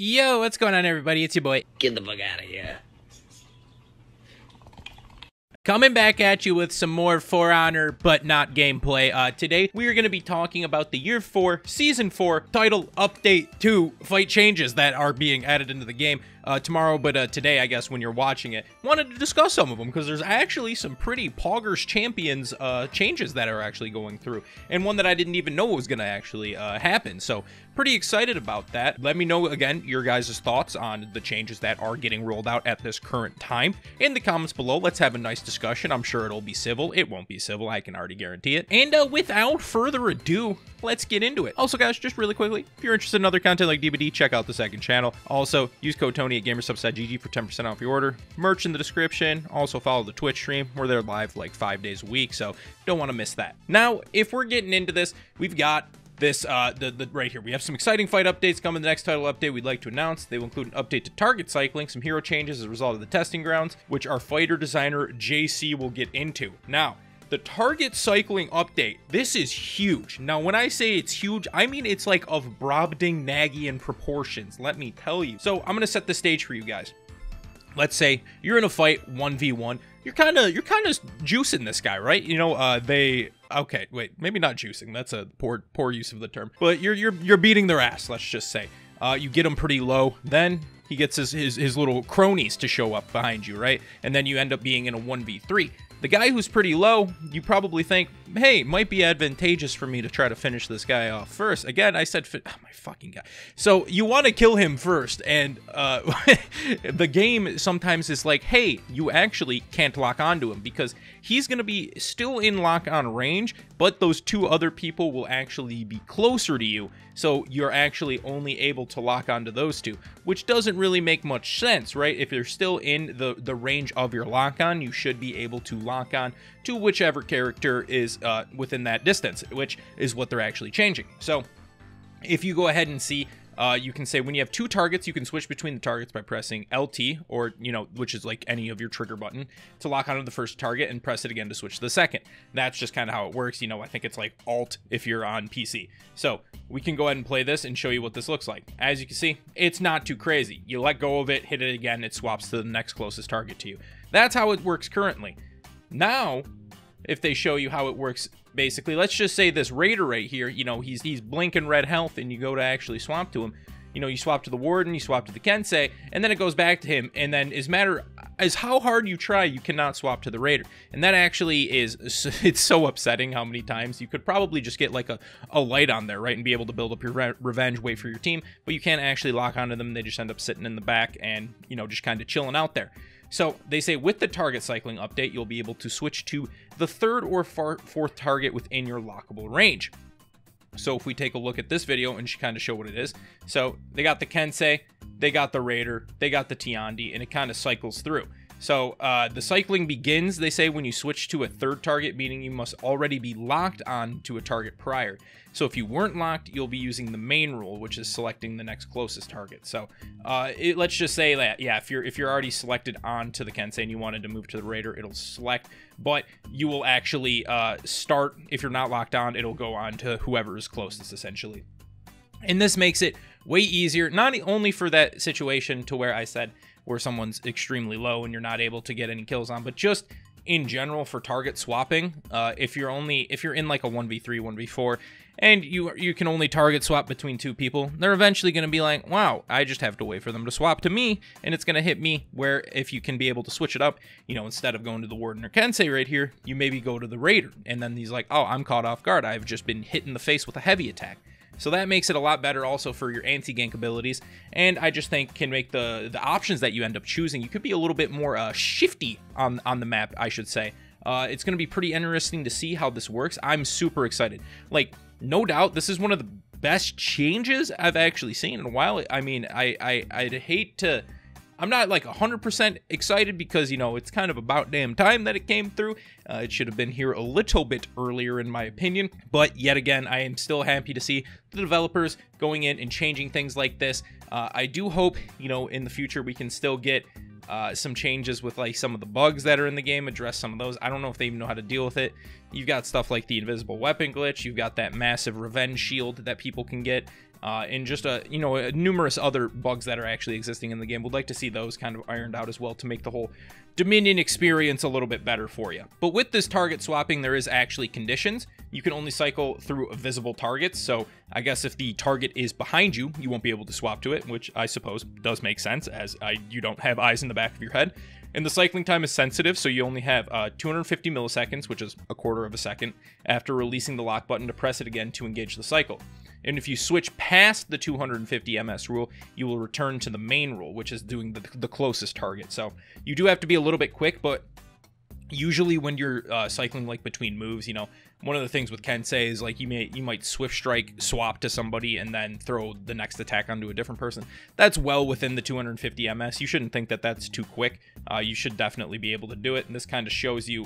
Yo, what's going on, everybody? It's your boy. Get the fuck out of here. Coming back at you with some more For Honor, but not gameplay. Today, we are going to be talking about the Year 4, Season 4, Title Update 2 fight changes that are being added into the game tomorrow, but today, I guess, when you're watching it. Wanted to discuss some of them, because there's actually some pretty poggers champions changes that are actually going through, and one that I didn't even know was going to actually happen, so pretty excited about that. Let me know, again, your guys' thoughts on the changes that are getting rolled out at this current time in the comments below. Let's have a nice discussion. I'm sure it'll be civil. It won't be civil, I can already guarantee it. And without further ado, let's get into it. Also, guys, just really quickly, if you're interested in other content like DVD, check out the second channel. Also, use code Tony at gamersubs.gg for 10% off your order. Merch in the description. Also, follow the Twitch stream. We're there live like 5 days a week, so don't want to miss that. Now, if we're getting into this, we've got this right here. We have some exciting fight updates coming. The next title update we'd like to announce. They will include an update to target cycling, some hero changes as a result of the testing grounds, which our fighter designer JC will get into. Now, the target cycling update, this is huge. Now, when I say it's huge, I mean it's like of Brobdingnagian proportions, let me tell you. So I'm gonna set the stage for you guys. Let's say you're in a fight 1v1. You're kind of juicing this guy, right? You know, okay, wait, maybe not juicing. That's a poor use of the term. But you're beating their ass, let's just say. You get him pretty low, then he gets his little cronies to show up behind you, right? And then you end up being in a 1v3. The guy who's pretty low, you probably think, hey, might be advantageous for me to try to finish this guy off first. Again, I said, oh, my fucking guy. So you want to kill him first, and the game sometimes is like, hey, you actually can't lock onto him because he's going to be still in lock-on range, but those two other people will actually be closer to you, so you're actually only able to lock onto those two, which doesn't really make much sense, right? If you're still in the range of your lock-on, you should be able to lock on to whichever character is within that distance, which is what they're actually changing. So if you go ahead and see, you can say when you have two targets, you can switch between the targets by pressing LT, or, you know, which is like any of your trigger button, to lock onto the first target and press it again to switch to the second. That's just kind of how it works. You know, I think it's like Alt if you're on PC. So we can go ahead and play this and show you what this looks like. As you can see, it's not too crazy. You let go of it, hit it again, it swaps to the next closest target to you. That's how it works currently. Now, if they show you how it works, basically, let's just say this Raider right here, you know, he's blinking red health, and you go to actually swap to him. You know, you swap to the Warden, you swap to the Kensei, and then it goes back to him, and then as how hard you try, you cannot swap to the Raider. And that actually is, it's so upsetting how many times you could probably just get like a light on there, right, and be able to build up your revenge, wait for your team, but you can't actually lock onto them. They just end up sitting in the back and, you know, just kind of chilling out there. So they say with the target cycling update, you'll be able to switch to the third or fourth target within your lockable range. So if we take a look at this video and kind of show what it is. So they got the Kensei, they got the Raider, they got the Tiandi, and it kind of cycles through. So the cycling begins, they say, when you switch to a third target, meaning you must already be locked on to a target prior. So if you weren't locked, you'll be using the main rule, which is selecting the next closest target. So let's just say that, yeah, if you're already selected onto the Kensei and you wanted to move to the Raider, it'll select, but you will actually start, if you're not locked on, it'll go on to whoever is closest, essentially. And this makes it way easier, not only for that situation to where I said where someone's extremely low and you're not able to get any kills on, but just in general for target swapping. If you're in like a 1v3, 1v4, and you can only target swap between two people, they're eventually going to be like, wow, I just have to wait for them to swap to me, and it's going to hit me. Where if you can be able to switch it up, you know, instead of going to the Warden or Kensei right here, you maybe go to the Raider, and then he's like, oh, I'm caught off guard. I've just been hit in the face with a heavy attack. So that makes it a lot better also for your anti-gank abilities, and I just think can make the options that you end up choosing, you could be a little bit more shifty on the map, I should say. It's going to be pretty interesting to see how this works. I'm super excited. Like, no doubt, this is one of the best changes I've actually seen in a while. I mean, I'd hate to... I'm not like 100% excited because, you know, it's kind of about damn time that it came through. It should have been here a little bit earlier in my opinion. But yet again, I am still happy to see the developers going in and changing things like this. I do hope, you know, in the future we can still get some changes with like some of the bugs that are in the game, address some of those. I don't know if they even know how to deal with it. You've got stuff like the invisible weapon glitch, you've got that massive revenge shield that people can get, and just numerous other bugs that are actually existing in the game. Would like to see those kind of ironed out as well to make the whole Dominion experience a little bit better for you. But with this target swapping, there is actually conditions. You can only cycle through visible targets, so I guess if the target is behind you, you won't be able to swap to it, which I suppose does make sense, as you don't have eyes in the back of your head. And the cycling time is sensitive, so you only have 250 milliseconds, which is a quarter of a second, after releasing the lock button to press it again to engage the cycle. And if you switch past the 250 ms rule, you will return to the main rule, which is doing the closest target. So you do have to be a little bit quick, but usually when you're cycling like between moves, you know, one of the things with Kensei is like you might swift strike swap to somebody and then throw the next attack onto a different person. That's well within the 250 ms. You shouldn't think that that's too quick. You should definitely be able to do it, and this kind of shows you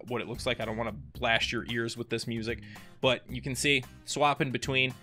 what it looks like. I don't want to blast your ears with this music, but you can see swapping between,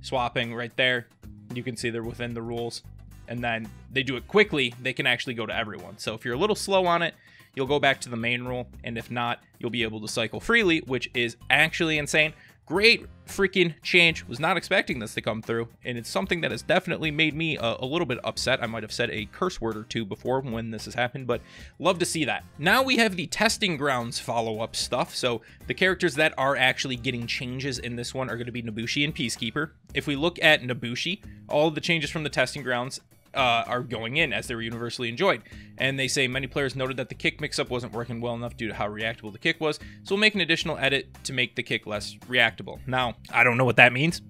swapping right there. You can see they're within the rules, and then they do it quickly. They can actually go to everyone. So if you're a little slow on it, you'll go back to the main rule, and if not, you'll be able to cycle freely, which is actually insane. Great freaking change. Was not expecting this to come through, and it's something that has definitely made me a little bit upset. I might have said a curse word or two before when this has happened, but love to see that. Now we have the testing grounds follow-up stuff. So the characters that are actually getting changes in this one are going to be Nobushi and Peacekeeper. If we look at Nobushi, all of the changes from the testing grounds are going in as they were universally enjoyed. And they say many players noted that the kick mix-up wasn't working well enough due to how reactable the kick was, so we'll make an additional edit to make the kick less reactable. Now, I don't know what that means.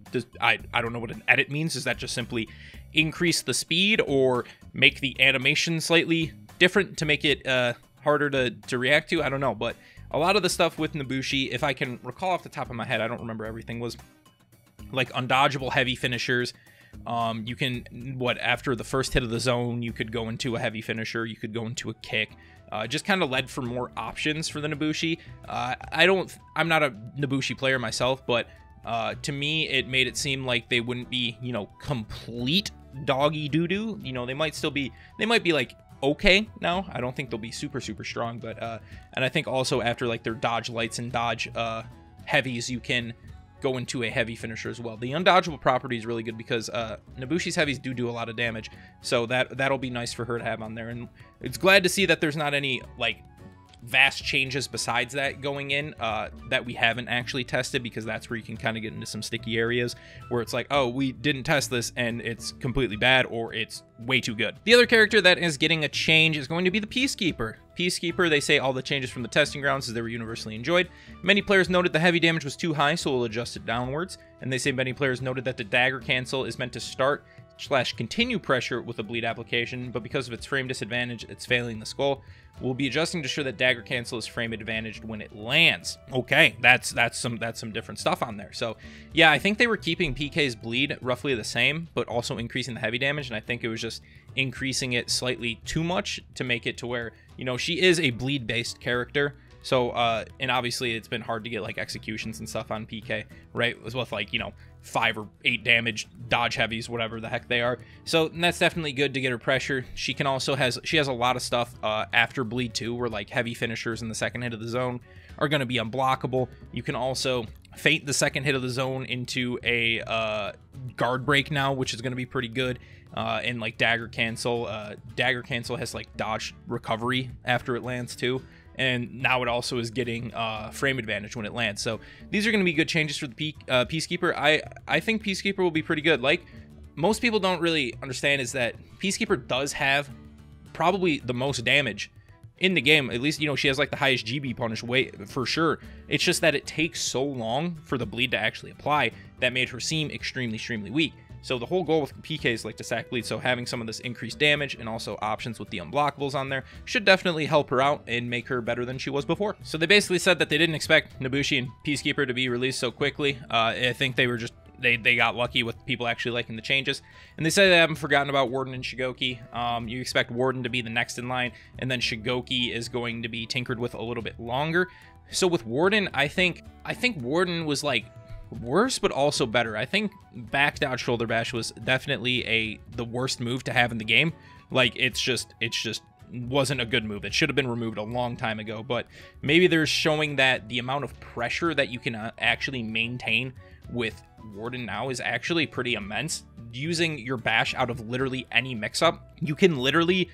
I don't know what an edit means. Does that just simply increase the speed or make the animation slightly different to make it harder to react to? I don't know, but a lot of the stuff with Nobushi, if I can recall off the top of my head, I don't remember everything, was like undodgeable heavy finishers. You can, after the first hit of the zone, you could go into a heavy finisher, you could go into a kick. Just kind of led for more options for the Nobushi. I'm not a Nobushi player myself, but to me, it made it seem like they wouldn't be, you know, complete doggy doo-doo. You know, they might be like okay now. I don't think they'll be super strong, but and I think also after like their dodge lights and dodge heavies, you can go into a heavy finisher as well. The undodgeable property is really good because Nobushi's heavies do a lot of damage, so that'll be nice for her to have on there. And it's glad to see that there's not any like vast changes besides that going in that we haven't actually tested, because that's where you can kind of get into some sticky areas where it's like, oh, we didn't test this and it's completely bad, or it's way too good. The other character that is getting a change is going to be the Peacekeeper. Peacekeeper, they say all the changes from the testing grounds as they were universally enjoyed. Many players noted the heavy damage was too high, so we'll adjust it downwards. And they say many players noted that the dagger cancel is meant to start / continue pressure with a bleed application, but because of its frame disadvantage, it's failing the skull. We'll be adjusting to ensure that dagger cancel is frame advantaged when it lands. Okay, that's some different stuff on there. So yeah, I think they were keeping PK's bleed roughly the same, but also increasing the heavy damage, and I think it was just increasing it slightly too much to make it to where, you know, she is a bleed based character. So, and obviously it's been hard to get like executions and stuff on PK, right? With like, you know, 5 or 8 damage dodge heavies, whatever the heck they are. So that's definitely good to get her pressure. She can also she has a lot of stuff after bleed too, where like heavy finishers in the second hit of the zone are going to be unblockable. You can also feint the second hit of the zone into a guard break now, which is going to be pretty good. And like dagger cancel has like dodge recovery after it lands too. And now it also is getting frame advantage when it lands. So these are going to be good changes for the Peacekeeper. I think Peacekeeper will be pretty good. Like most people don't really understand is that Peacekeeper does have probably the most damage in the game. At least, you know, she has like the highest GB punish weight for sure. It's just that it takes so long for the bleed to actually apply that made her seem extremely weak. So the whole goal with PK is like to sack bleed, so having some of this increased damage and also options with the unblockables on there should definitely help her out and make her better than she was before. So they basically said that they didn't expect Nobushi and Peacekeeper to be released so quickly. I think they were just, they got lucky with people actually liking the changes. And they said they haven't forgotten about Warden and Shigoki. You expect Warden to be the next in line, and then Shigoki is going to be tinkered with a little bit longer. So with Warden, I think Warden was like worse but also better. I think back dodge shoulder bash was definitely the worst move to have in the game. Like it's just wasn't a good move. It should have been removed a long time ago, but maybe they're showing that the amount of pressure that you can actually maintain with Warden now is actually pretty immense. Using your bash out of literally any mix-up, you can literally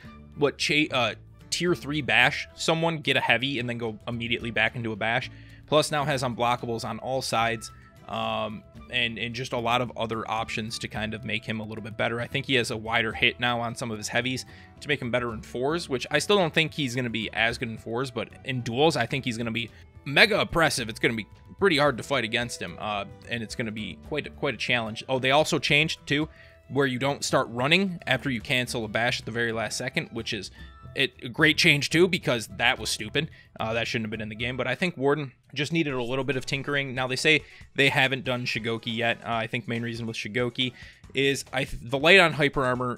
tier 3 bash someone, get a heavy, and then go immediately back into a bash. Plus now has unblockables on all sides, and just a lot of other options to kind of make him a little bit better. I think he has a wider hit now on some of his heavies to make him better in 4s, which I still don't think he's going to be as good in 4s, but in duels, I think he's going to be mega oppressive. It's going to be pretty hard to fight against him, and it's going to be quite a challenge. Oh, they also changed, too, where you don't start running after you cancel a bash at the very last second, which is a great change, too, because that was stupid. That shouldn't have been in the game, but I think Warden just needed a little bit of tinkering. Now, they say they haven't done Shigoki yet. I think main reason with Shigoki is the light hyper armor,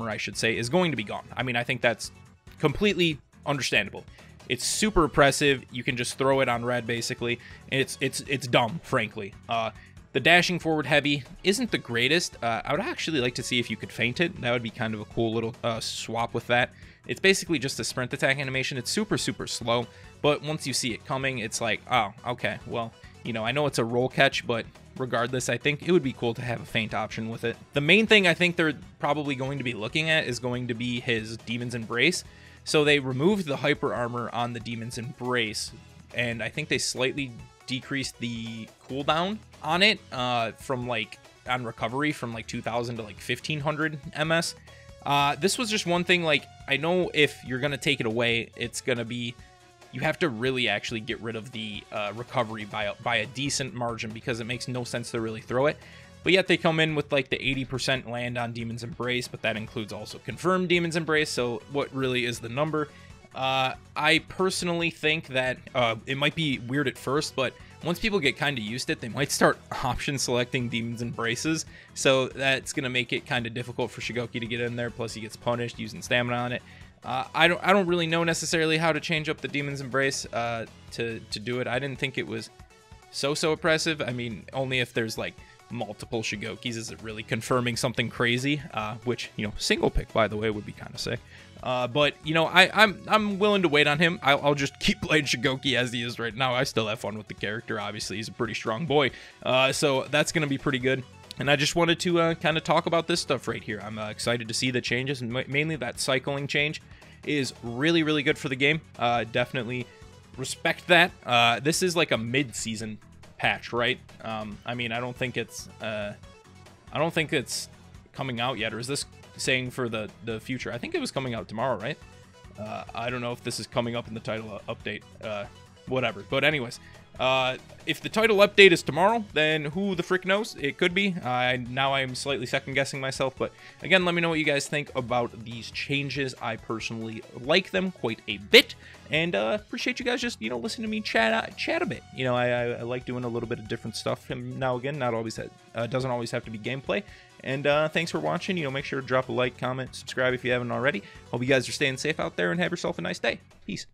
I should say, is going to be gone. I mean, I think that's completely understandable. It's super oppressive. You can just throw it on red, basically. It's dumb, frankly. The dashing forward heavy isn't the greatest. I would actually like to see if you could feint it. That would be kind of a cool little swap with that. It's basically just a sprint attack animation. It's super slow, but once you see it coming, it's like, oh, okay, well, you know, I know it's a roll catch, but regardless, I think it would be cool to have a feint option with it. The main thing I think they're probably going to be looking at is going to be his Demon's Embrace. So they removed the hyper armor on the Demon's Embrace, and I think they slightly decreased the cooldown on it from like on recovery from like 2000 to like 1500 ms. This was just one thing. Like, I know if you're gonna take it away, it's gonna be, you have to really actually get rid of the recovery by a decent margin, because it makes no sense to really throw it. But yet they come in with like the 80% land on Demon's Embrace, but that includes also confirmed Demon's Embrace. So what really is the number? I personally think that it might be weird at first, but once people get kind of used to it, they might start option selecting Demon's Embraces. So that's going to make it kind of difficult for Shigoki to get in there. Plus he gets punished using stamina on it. I don't really know necessarily how to change up the Demon's Embrace to do it. I didn't think it was so oppressive. I mean, only if there's like multiple Shigokis is it really confirming something crazy, which, you know, single pick, by the way, would be kind of sick. But, you know, I'm willing to wait on him. I'll just keep playing Shigoki as he is right now. I still have fun with the character. Obviously, he's a pretty strong boy. So that's going to be pretty good. And I just wanted to kind of talk about this stuff right here. I'm excited to see the changes, and mainly that cycling change is really good for the game. Definitely respect that. This is like a mid-season patch, right? I mean, I don't think it's coming out yet, or is this saying for the future? I think it was coming out tomorrow, right? I don't know if this is coming up in the title update, whatever. But anyways, if the title update is tomorrow, then who the frick knows? It could be. Now I'm slightly second guessing myself, but again, let me know what you guys think about these changes. I personally like them quite a bit, and appreciate you guys just, you know, listening to me chat a bit. You know, I like doing a little bit of different stuff now again. Not always doesn't always have to be gameplay. And thanks for watching. You know, make sure to drop a like, comment, subscribe if you haven't already. Hope you guys are staying safe out there and have yourself a nice day. Peace.